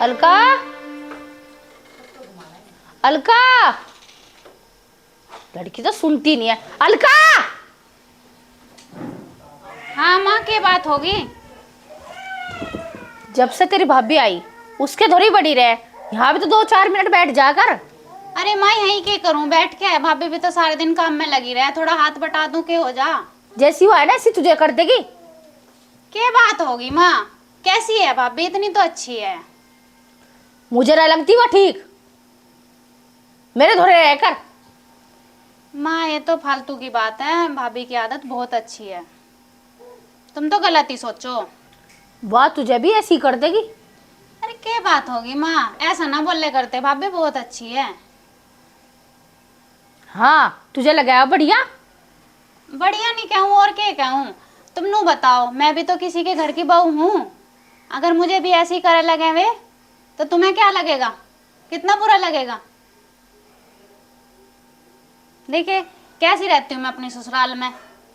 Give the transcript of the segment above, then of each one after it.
अलका, अलका, लड़की तो सुनती नहीं है। अलका। हाँ माँ, क्या बात होगी? जब से तेरी भाभी आई उसके धोरी बड़ी रहे, यहाँ भी तो 2-4 मिनट बैठ जाकर। अरे माँ, यहीं क्या करूँ बैठ के? भाभी भी तो सारे दिन काम में लगी रहे, थोड़ा हाथ बटा दूं के हो जा। जैसी वो है ना ऐसी तुझे कर देगी। क्या बात होगी माँ? कैसी है भाभी? इतनी तो अच्छी है। मुझे ना लगती वो ठीक, मेरे धोरे रहकर। माँ ये तो फालतू की बात है, भाभी की आदत बहुत अच्छी है। तुम तो गलत ही सोचो। वह तुझे भी ऐसी कर देगी। अरे क्या बात होगी माँ, ऐसा ना बोले करते, भाभी बहुत अच्छी है। हाँ तुझे लगाया बढ़िया। बढ़िया नहीं कहूँ और क्या कहूँ? तुम नू बताओ, मैं भी तो किसी के घर की बहू हूँ। अगर मुझे भी ऐसी करे लगे वे तो तुम्हें क्या लगेगा? कितना बुरा लगेगा। देखिए कैसी रहती हूँ मैं अपनी ससुराल में,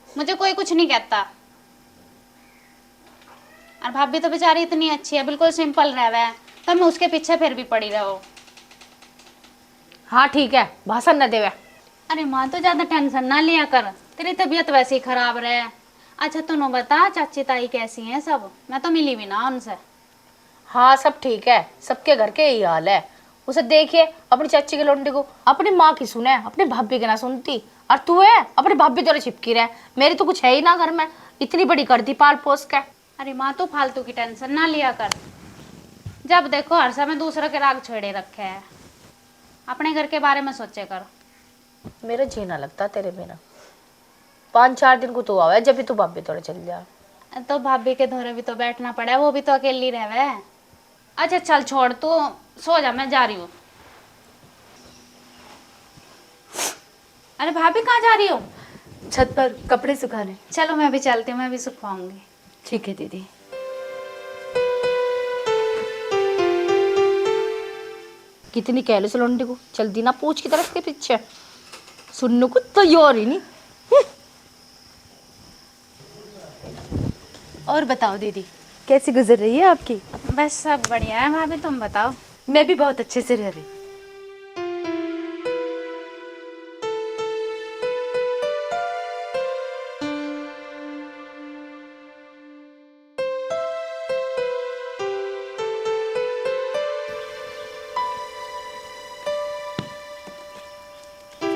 मुझे कोई कुछ नहीं कहता। और भाभी तो बेचारी इतनी अच्छी है, बिल्कुल सिंपल रहवे है, तो मैं उसके पीछे फिर भी पड़ी रहो। हाँ ठीक है, भाषण न देवे। अरे माँ तो ज्यादा टेंशन ना लिया कर, तेरी तबीयत वैसे ही खराब रहे। अच्छा तू बता, चाची ताई कैसी हैं सब? मैं तो मिली भी ना उनसे। हाँ सब ठीक है, सबके घर के यही हाल है। उसे देखिए अपनी चाची के लोंडे को, अपनी माँ की सुने, अपनी भाभी के ना सुनती। और तू है अपनी भाभी तो चिपकी रहे, मेरी तो कुछ है ही ना घर में, इतनी बड़ी कर दी पाल पोस के। अरे माँ तू फालतू की टेंशन ना लिया कर, जब देखो हर समय दूसरे के राग छेड़े रखे है। अपने घर के बारे में सोचे कर। मेरा जी ना लगता तेरे बिना। 5-4 दिन को तू आवे, जब भी तू भाभी तोड़े चल जा। तो भाभी के धोरे भी तो बैठना पड़ा, वो भी तो अकेली रहवे। अच्छा चल छोड़, तू सो जा, मैं जा रही हूँ। अरे भाभी कहाँ जा रही हो? छत पर कपड़े सुखाने। चलो मैं भी चलती हूँ, मैं भी सुखवाऊंगी। ठीक है दीदी। कितनी कहलो से लोंडे को, चलती ना पूछ की तरफ के पीछे, सुनने को तैयार ही नहीं। और बताओ दीदी, कैसी गुजर रही है आपकी? बस सब बढ़िया है भाभी, तुम बताओ। मैं भी बहुत अच्छे से रह रही।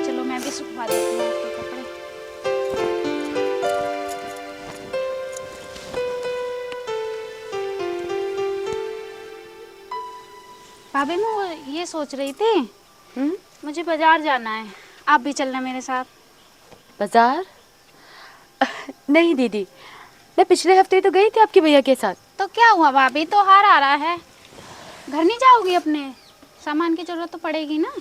चलो मैं भी सुखवा देती हूँ आपके कपड़े। भाभी मैं वो ये सोच रही थी, मुझे बाजार जाना है, आप भी चलना मेरे साथ। बाजार? नहीं दीदी, मैं पिछले हफ्ते तो गई थी आपके भैया के साथ। तो क्या हुआ भाभी, त्योहार आ रहा है, घर नहीं जाओगी? अपने सामान की जरूरत तो पड़ेगी ना।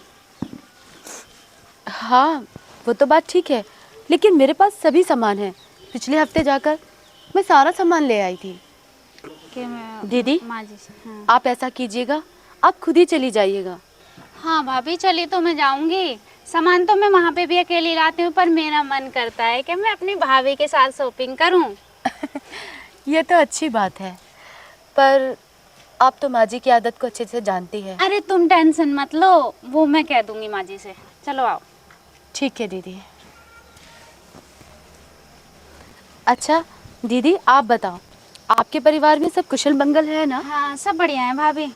हाँ वो तो बात ठीक है, लेकिन मेरे पास सभी सामान है। पिछले हफ्ते जाकर मैं सारा सामान ले आई थी। कि मैं दीदी माँ जी से, हाँ। आप ऐसा कीजिएगा, आप खुद ही चली जाइएगा। हाँ भाभी चली तो मैं जाऊंगी, सामान तो मैं वहाँ पे भी अकेली लाती हूँ, पर मेरा मन करता है कि मैं अपनी भाभी के साथ शॉपिंग करूँ। ये तो अच्छी बात है, पर आप तो माँ जी की आदत को अच्छे से जानती है। अरे तुम टेंशन मत लो, वो मैं कह दूंगी माँ जी से। चलो आओ। ठीक है दीदी। अच्छा दीदी आप बताओ, आपके परिवार में सब कुशल मंगल है ना? हाँ सब बढ़िया है भाभी।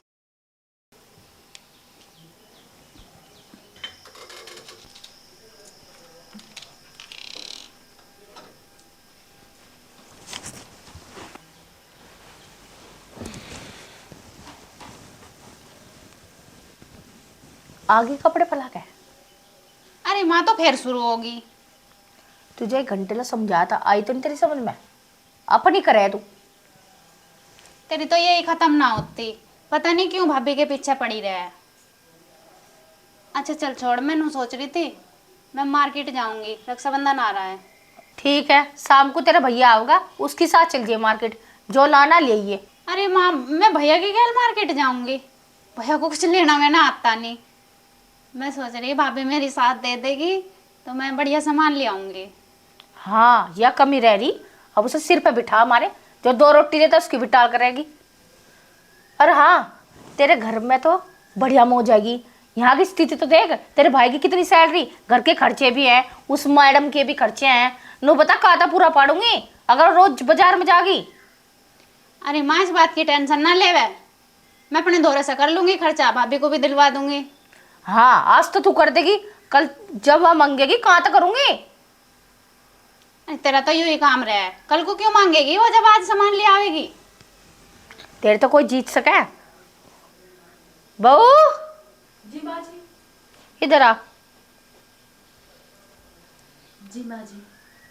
आगे कपड़े फैला के। अरे माँ तो फिर शुरू होगी। तुझे 1 घंटे ला समझाया था, आई तो नहीं तेरी समझ में? अपनी करे तू। तेरी तो यही खत्म ना होती, पता नहीं क्यों भाभी के पीछे पड़ी रहे। अच्छा चल छोड़, मैं नू सोच रही थी मैं मार्केट जाऊंगी, रक्षाबंधन आ रहा है। ठीक है, शाम को तेरा भैया आओगा, उसके साथ चल जाइए मार्केट, जो लाना ले आइए। अरे माँ मैं भैया के घर मार्केट जाऊंगी? भैया को कुछ लेना मैंने आता नहीं। मैं सोच रही भाभी मेरी साथ दे देगी तो मैं बढ़िया सामान ले आऊंगी। हाँ यह कमी रह रही, अब उसे सिर पे बिठा मारे, जो 2 रोटी देता उसकी भी टाल करेगी। अरे हाँ, तेरे घर में तो बढ़िया मौज जाएगी। यहाँ की स्थिति तो देख, तेरे भाई की कितनी सैलरी, घर के खर्चे भी हैं, उस मैडम के भी खर्चे हैं। नो बता खाता पूरा पाड़ूंगी अगर रोज बाजार में जागी। अरे माँ इस बात की टेंशन ना ले वे, मैं अपने दौरे से कर लूंगी खर्चा, भाभी को भी दिलवा दूंगी। हाँ आज तो तू कर देगी, कल जब वह मांगेगी कहाँ तक करूंगी। अरे तेरा तो यूं ही काम रहा है, कल को क्यों मांगेगी वो जब आज सामान ले आवेगी। तेरे तो कोई जीत सके। बहू जी माँ जी। इधर आ। जी माँ जी।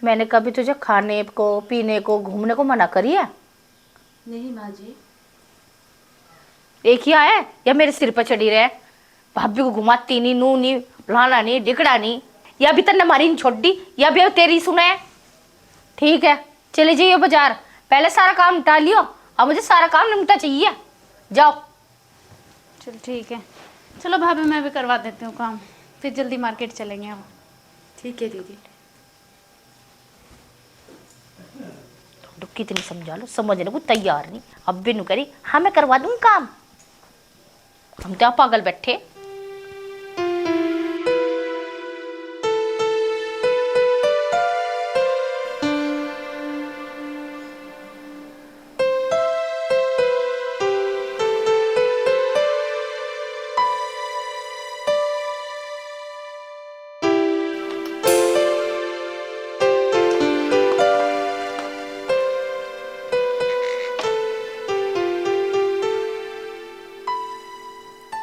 मैंने कभी तुझे खाने को, पीने को, घूमने को मना करी है? नहीं माँ जी। एक ही आया है या मेरे सिर पर चढ़ी रहे? भाभी को घुमाती नहीं, नू नहीं, लाना नहीं, डिकड़ा नहीं, या भी तन्ने मारी नहीं छोड़ दी, या भी अब तेरी सुने। ठीक है चले जाइए बाजार, पहले सारा काम निपटा लियो, अब मुझे सारा काम निपटा चाहिए। जाओ। चल ठीक है, चलो भाभी मैं भी करवा देती हूँ काम, फिर जल्दी मार्केट चलेंगे अब। ठीक है दीदी। तो कितनी समझा लो, समझने को तैयार नहीं। अब भी नु करी हाँ मैं करवा दूंगी काम, हम क्या पागल बैठे।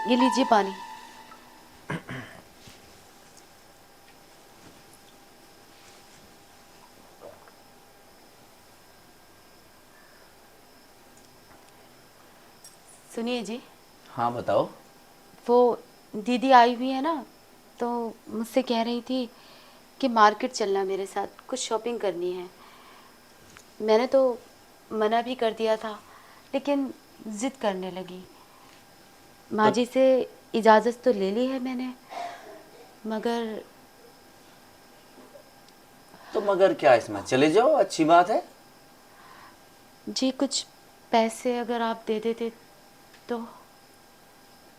ये लीजिए पानी। सुनिए जी। हाँ बताओ। वो दीदी आई हुई है ना, तो मुझसे कह रही थी कि मार्केट चलना मेरे साथ, कुछ शॉपिंग करनी है। मैंने तो मना भी कर दिया था, लेकिन ज़िद करने लगी। माँ जी से इजाज़त तो ले ली है मैंने, मगर तो मगर क्या इसमें, चले जाओ, अच्छी बात है। जी कुछ पैसे अगर आप दे देते तो।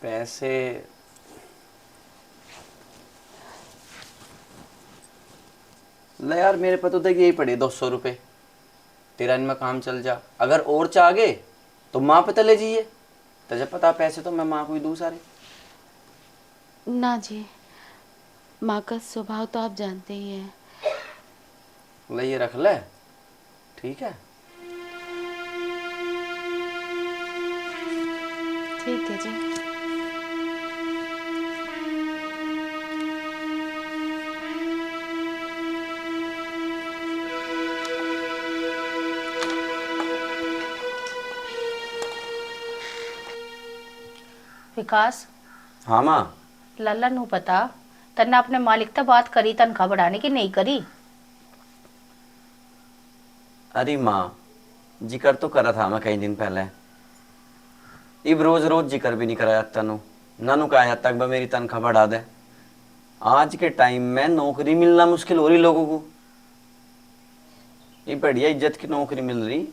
पैसे? ले यार, मेरे पे तो देख यही पड़े 200 रुपये, तेरा इनमें काम चल जा। अगर और चाहे तो माँ पे तले जाइए, तुझे पता पैसे तो मैं माँ को ही दूँ सारे। ना जी, माँ का स्वभाव तो आप जानते ही हैं। ले ये रख ले, ठीक है। ठीक है जी। विकास, हाँ माँ। लल्ला नु पता तन्ने अपने मालिक से बात करी तनख्वाह बढ़ाने की नहीं करी? अरे माँ, जिक्र तो करा था मैं कई दिन पहले, इब रोज रोज जिक्र भी नहीं कराया तनु। नानू कहा तक बा मेरी तनख्वाह बढ़ा दे। आज के टाइम में नौकरी मिलना मुश्किल हो रही लोगों को, ये बढ़िया इज्जत की नौकरी मिल रही।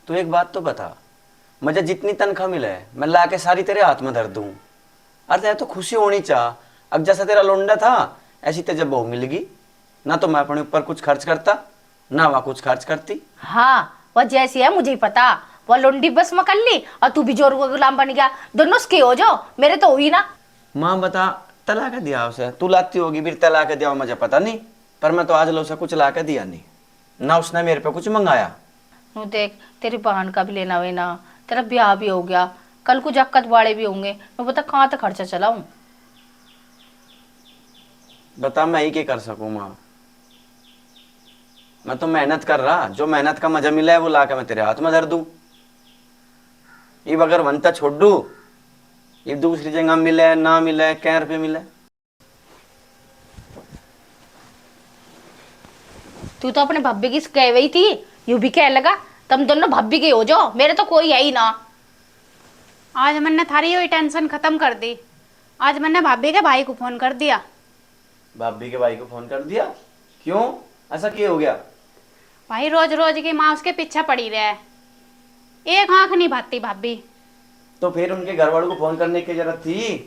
तो एक बात तो बता, मुझे जितनी तनख्वाह मिले मैं ला के सारी तेरे हाथ में धर दूं। अरे तो खुशी होनी चाह, अब जैसा तेरा लोंडा था ऐसी तेज बहू मिल गई ना, तो मैं अपने ऊपर कुछ खर्च करता ना वह कुछ खर्च करती। हाँ वह जैसी है मुझे ही पता, वह लोंडी बस में कर ली और तू भी जोर का गुलाम बन गया। दोनों उसके हो जाओ, मेरे तो हुई ना। माँ बता, तलाक दिया उसे? तू लाती होगी फिर तलाक दिया, मुझे पता नहीं, पर मैं तो आज लो उसे कुछ ला के दिया नहीं ना, उसने मेरे पे कुछ मंगाया। नु देख तेरी बहन का भी लेना वे ना, तेरा ब्याह भी हो गया, कल को जक्कत वाले भी होंगे, मैं बता कहाँ तक खर्चा चलाऊं? बता मैं ही क्या कर सकूं माँ, मैं तो मेहनत कर रहा, जो मेहनत का मजा मिला है वो ला के मैं तेरे हाथ में धर दूं। ये अगर वंता छोड़ दू, ये दूसरी जगह मिले ना मिले, क्या रुपये मिले। तू तो अपने भाभी की कह हुई थी, यूं भी कह लगा तुम दोनों भाभी के हो जाओ, मेरे तो कोई है ही ना। आज मैंने थारी हुई टेंशन खत्म कर दी, आज मैंने भाभी के भाई को फोन कर दिया। भाभी के भाई को फोन कर दिया? क्यों, ऐसा क्या हो गया? भाई रोज रोज की माँ उसके पीछे पड़ी रहे, एक आंख नहीं भाती भाभी। तो फिर उनके घर वालों को फोन करने की जरूरत थी।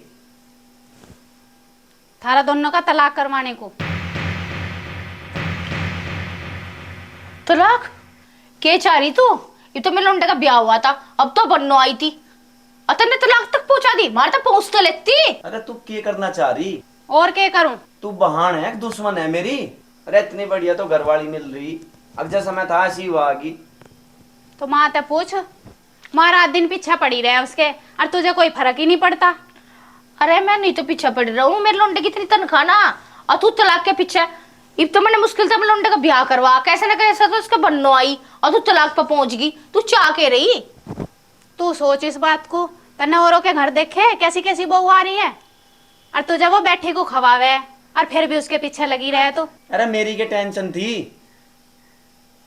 थारा दोनों का तलाक करवाने को। तलाक के चाह रही तू? ये तो मेरे लौंडे का ब्याह हुआ था, अब तो बननो आई थी। अतने तलाक तक पहुंचा दी, मार तो पहुंच तो लेती। अरे तू क्या करना चाह रही? और क्या करूं? तू बहान है, दुश्मन है मेरी? अरे इतनी बढ़िया तो घरवाली मिल रही, अब जैसा मैं था ऐसी हुआ आगी। तो माँ ते पूछ, माँ रात दिन पीछा पड़ी रहे उसके, और तुझे कोई फर्क ही नहीं पड़ता। अरे मैं नहीं तो पीछे पड़ रहा हूँ, मेरे लौंडे की इतनी तनख्वाह ना, और तू तलाक के पीछे। अब तो मैंने मुश्किल से अपने लौंडे का ब्याह करवा, कैसे ना कैसे तो उसका बननो आई, और तू तलाक पर पहुंच गई। तू चाह के रही? तू सोच इस बात को, तन्ने औरों के घर देखे कैसी कैसी बहू आ रही है, और तुझे वो बैठे को खवावे, और फिर भी उसके पीछे लगी रहे तो। अरे मेरी क्या टेंशन थी?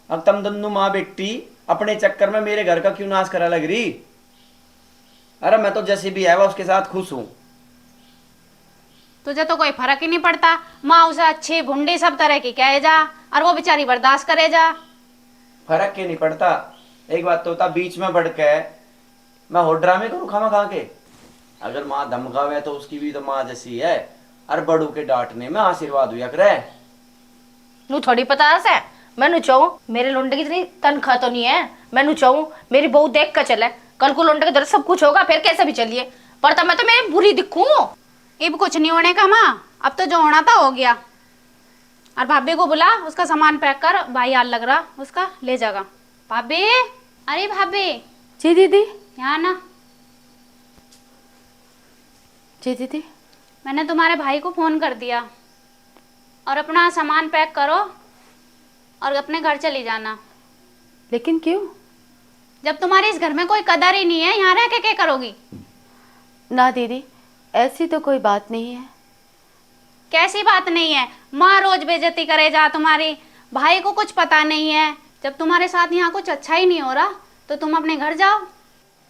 अब तुम दोनों माँ बेटी अपने चक्कर में मेरे घर का क्यों नाश करा लग रही? अरे मैं तो जैसी भी है वो उसके साथ खुश हूं। तुझे तो कोई फर्क ही नहीं पड़ता, माँ उसे अच्छी भुंडी सब तरह की कहे जा, और वो बेचारी बर्दाश्त करे जा। फर्क के नहीं पड़ता। एक बात तो होता, बीच में बढ़ के मैं हो ड्रामे करूं खामा खा के? अगर माँ धमकावे तो उसकी भी तो माँ जैसी है, और बड़ू के डांटने में आशीर्वाद हुआ करे। नू थोड़ी पता है, मैनू चाहूँ मेरे लौंडे की इतनी तनख्वाह तो नहीं है, मैनू चाहूँ मेरी बहू देख कर चले, कल को लौंडे के दर सब कुछ होगा फिर कैसे भी चलिए, पर तब मैं तो मेरी बुरी दिखूं। अब कुछ नहीं होने का माँ, अब तो जो होना था हो गया। और भाभी को बुला, उसका सामान पैक कर, भाई हाल लग रहा उसका, ले जाएगा। भाभी, अरे भाभी, जी दीदी। यहाँ ना, जी दीदी। मैंने तुम्हारे भाई को फोन कर दिया, और अपना सामान पैक करो और अपने घर चली जाना। लेकिन क्यों? जब तुम्हारी इस घर में कोई कदर ही नहीं है, यहाँ रह के क्या करोगी? ना दीदी, ऐसी तो कोई बात नहीं है। कैसी बात नहीं है? माँ रोज बेइज्जती करे जा तुम्हारी, भाई को कुछ पता नहीं है। जब तुम्हारे साथ यहाँ कुछ अच्छा ही नहीं हो रहा तो तुम अपने घर जाओ।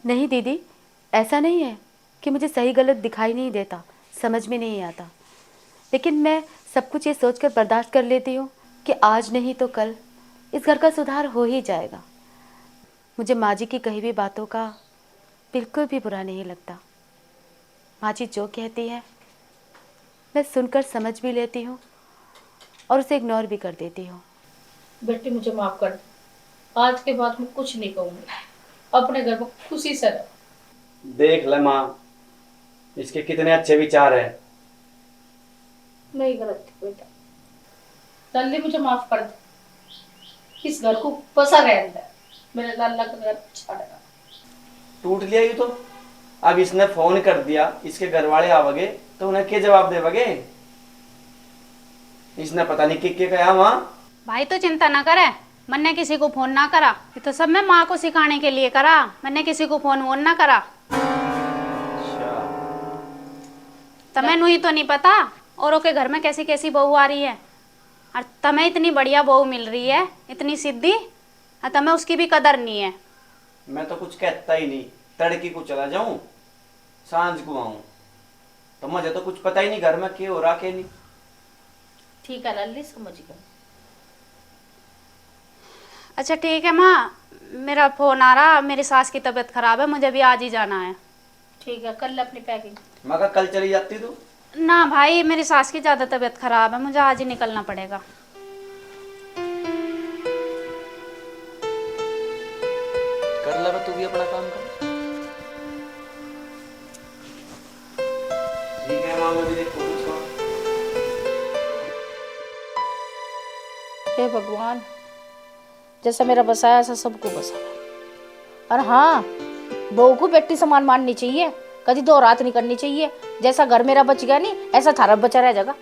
नहीं दीदी, ऐसा नहीं है कि मुझे सही गलत दिखाई नहीं देता, समझ में नहीं आता, लेकिन मैं सब कुछ ये सोचकर बर्दाश्त कर लेती हूँ कि आज नहीं तो कल इस घर का सुधार हो ही जाएगा। मुझे माँ जी की कही हुई बातों का बिल्कुल भी बुरा नहीं लगता। माँ जी जो कहती है मैं सुनकर समझ भी लेती हूँ और उसे इग्नोर भी कर देती हूँ। बेटी मुझे माफ कर दे, आज के बाद मैं कुछ नहीं कहूंगी, अपने घर में खुशी से रह। देख ले माँ, इसके कितने अच्छे विचार है। नहीं गलत थी बेटा, जल्दी मुझे माफ कर दे, इस घर को बसा रहने दे, मेरे लाला का घर छाड़ेगा। टूट लिया यू तो, अब इसने फोन कर दिया, इसके घर वाले आवगे तो उन्हें क्या जवाब देवगे? इसने पता नहीं क्या कहा वहां। भाई तो चिंता ना करे, मैंने किसी को फोन ना करा, ये तो सब मैं माँ को सिखाने के लिए करा, मैंने किसी को फोन वोन ना करा। तुम्हें नहीं तो नहीं पता औरों के घर में कैसी कैसी बहू आ रही है, और तुम्हें इतनी बढ़िया बहू मिल रही है, इतनी सीधी, और तुम्हें उसकी भी कदर नहीं है। मैं तो कुछ कहता ही नहीं, तड़की को चला जाऊं, सांझ को आऊं, तो मुझे तो कुछ पता ही नहीं घर में क्या हो रहा क्या नहीं। ठीक है लल्ली, समझ गई। अच्छा ठीक है माँ, मेरा फोन आ रहा, मेरी सास की तबीयत खराब है, मुझे भी आज ही जाना है। ठीक है, कर ले अपनी पैकिंग। मैं कहा कल चली जाती तू? ना भाई, मेरी सास की ज़्यादा तबीयत खराब है, मुझे आज ही निकलना पड़ेगा। कर ले तू भी अपना काम कर। ठीक है माँ, मैं भी देखो उसको। हे भगवान, जैसा मेरा बसाया ऐसा सबको बसाया। और हाँ, बहू को बेटी समान माननी चाहिए, कभी दो रात नहीं करनी चाहिए। जैसा घर मेरा बच गया नहीं, ऐसा थारा बचा रह जाएगा।